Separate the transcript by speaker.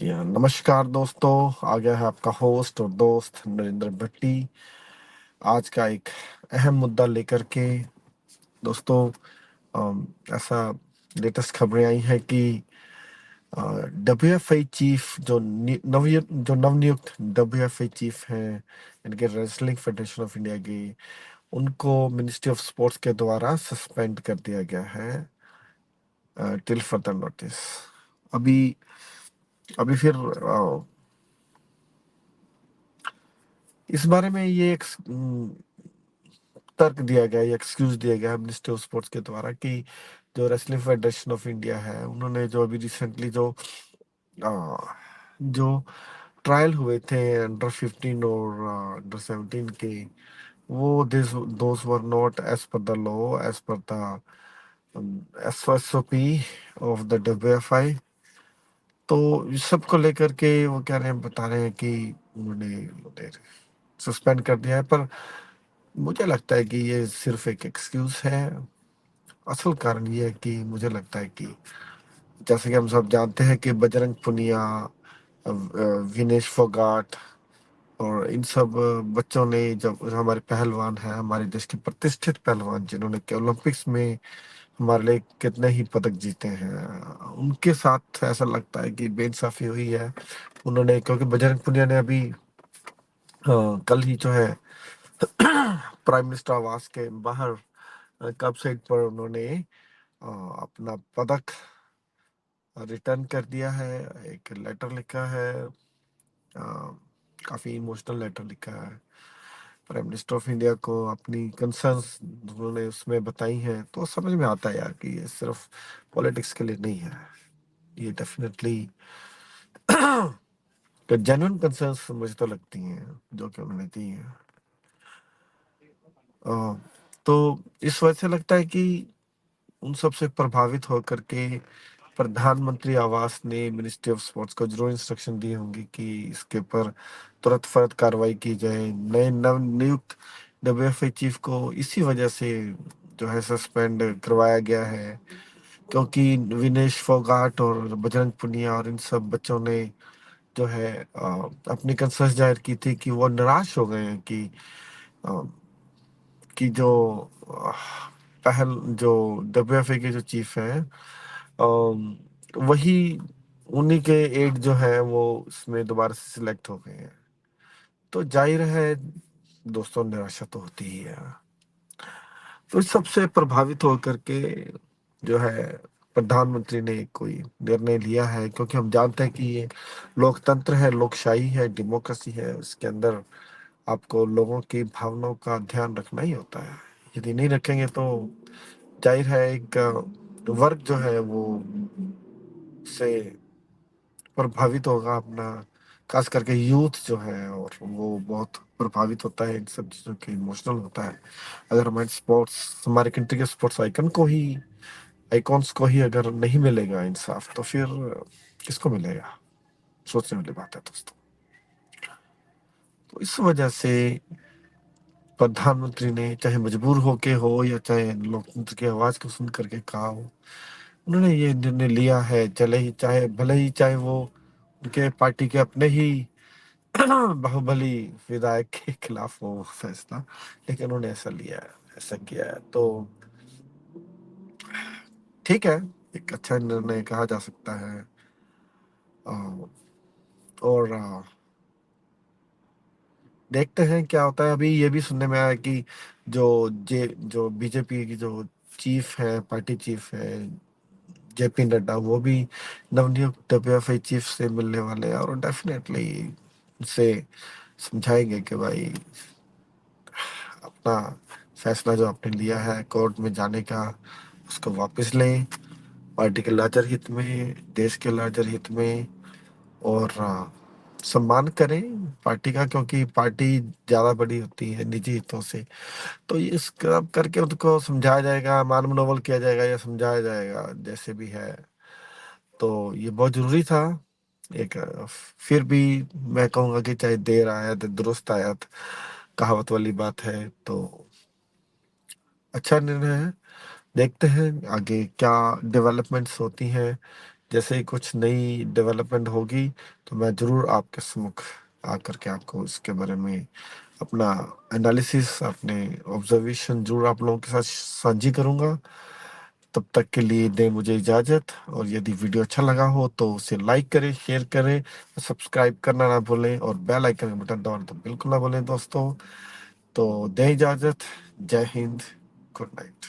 Speaker 1: नमस्कार दोस्तों। आ गया है आपका होस्ट और दोस्त नरेंद्र भट्टी आज का एक अहम मुद्दा लेकर के। दोस्तों, ऐसा लेटेस्ट खबरें आई हैं कि डब्ल्यूएफआई चीफ जो नवनियुक्त डब्ल्यूएफआई चीफ हैं, इनके रेसलिंग फेडरेशन ऑफ इंडिया के, उनको मिनिस्ट्री ऑफ स्पोर्ट्स के द्वारा सस्पेंड कर दिया गया है टिल फर्दर नोटिस। अभी अभी फिर इस बारे में ये एक तर्क दिया गया, ये एक्सक्यूज दिया गया मिनिस्ट्री ऑफ स्पोर्ट्स के द्वारा कि जो रेसलिंग फेडरेशन ऑफ इंडिया है, उन्होंने जो अभी रिसेंटली आ, जो ट्रायल हुए थे अंडर 15 और अंडर 17 के, वो this those were not as per the law, as per the SOP of the WFI. तो इस सब को लेकर के वो कह रहे हैं, बता रहे हैं कि उन्होंने सस्पेंड कर दिया है। पर मुझे लगता है कि ये सिर्फ एक एक्सक्यूज है। असल कारण ये है कि मुझे लगता है कि जैसे कि हम सब जानते हैं कि बजरंग पुनिया, विनेश फोगाट और इन सब बच्चों ने, जब हमारे पहलवान हैं, हमारे देश के प्रतिष्ठित पहलवान जिन्होंने के ओलंपिक्स में हमारे लिए कितने ही पदक जीते हैं, उनके साथ ऐसा लगता है कि बेइंसाफी हुई है। उन्होंने, क्योंकि बजरंग पुनिया ने अभी कल ही जो है प्राइम मिनिस्टर आवास के बाहर कब साइड पर उन्होंने अपना पदक रिटर्न कर दिया है। एक लेटर लिखा है, काफी इमोशनल लेटर लिखा है प्राइम मिनिस्टर ऑफ इंडिया को, अपनी कंसर्न्स उन्होंने उसमें बताई हैं। तो समझ में आता है यार कि ये सिर्फ पॉलिटिक्स के लिए नहीं है, ये डेफिनेटली जेन्युइन कंसर्न्स मुझे तो लगती हैं जो कि उन्होंने दी हैं। अ, तो इस वजह से लगता है कि उन सब से प्रभावित होकर के प्रधानमंत्री आवास ने मिनिस्ट्री ऑफ स्पोर्ट्स को जरूर इंस्ट्रक्शन दी होंगी कि इसके ऊपर तुरंत फर्द कार्रवाई की जाए। नए नव नियुक्त डब्ल्यूएफआई चीफ को इसी वजह से जो है सस्पेंड करवाया गया है, क्योंकि विनेश फोगाट और बजरंग पुनिया और इन सब बच्चों ने जो है अपनी कंसर्न जाहिर की थी कि वो निराश हो गए हैं अ, कि जो अ, पहल जो डब्ल्यूएफए के जो चीफ हैं, वही उन्हीं के एड जो है वो इसमें दोबारा से सिलेक्ट हो गए हैं। तो जाहिर है दोस्तों, निराशा तो होती ही है। तो इस सबसे प्रभावित होकर के जो है प्रधानमंत्री ने कोई निर्णय लिया है, क्योंकि हम जानते हैं कि ये लोकतंत्र है, लोकशाही है, डेमोक्रेसी है। इसके अंदर आपको लोगों की भावनाओं का ध्यान रखना ही होता है। यदि नहीं रखेंगे तो जाहिर है एक वर्ग जो है वो से प्रभावित होगा अपना, खास करके यूथ जो है, और वो बहुत प्रभावित होता है इन सब चीज़ों के, इमोशनल होता है। अगर हमारे स्पोर्ट्स, हमारे कंट्री के स्पोर्ट्स आइकन को ही, आइकॉन्स को ही अगर नहीं मिलेगा इंसाफ, तो फिर किसको मिलेगा? सोचने वाली बात है दोस्तों। तो इस वजह से प्रधानमंत्री ने, चाहे मजबूर होके हो या चाहे लोकतंत्र की आवाज को सुन करके कहा हो, उन्होंने ये निर्णय लिया है। चले ही चाहे, भले ही चाहे वो उनके पार्टी के अपने ही बाहुबली विधायक के खिलाफ हो फैसला, लेकिन उन्होंने ऐसा लिया है, ऐसा किया है। तो ठीक है, एक अच्छा निर्णय कहा जा सकता है। अ, और देखते हैं क्या होता है। अभी ये भी सुनने में आया कि जो बीजेपी की जो चीफ है, पार्टी चीफ है, जेपी नड्डा, वो भी नवनियुक्त डब्ल्यूएफआई चीफ से मिलने वाले हैं और डेफिनेटली उनसे समझाएंगे कि भाई अपना फैसला जो आपने लिया है कोर्ट में जाने का, उसको वापस लें, पार्टी के लार्जर हित में, देश के लार्जर हित में। और सम्मान करें पार्टी का, क्योंकि पार्टी ज्यादा बड़ी होती है निजी हितों से। तो ये इस करके उनको समझाया जाएगा, मान मनोबल किया जाएगा या समझाया जाएगा, जैसे भी है। तो ये बहुत जरूरी था। एक फिर भी मैं कहूंगा कि चाहे देर आयत दुरुस्त आयत, कहावत वाली बात है। तो अच्छा निर्णय है। देखते हैं आगे क्या डेवलपमेंट्स होती हैं जैसे ही कुछ नई डेवलपमेंट होगी तो मैं ज़रूर आपके सम्मुख आकर के आपको इसके बारे में अपना एनालिसिस, अपने ऑब्जर्वेशन ज़रूर आप लोगों के साथ साझी करूँगा। तब तक के लिए दें मुझे इजाज़त, और यदि वीडियो अच्छा लगा हो तो उसे लाइक करें, शेयर करें, सब्सक्राइब करना ना भूलें और बेल आइकन का बटन दबाना तो बिल्कुल ना भूलें दोस्तों। तो दें इजाज़त। जय हिंद। Good night.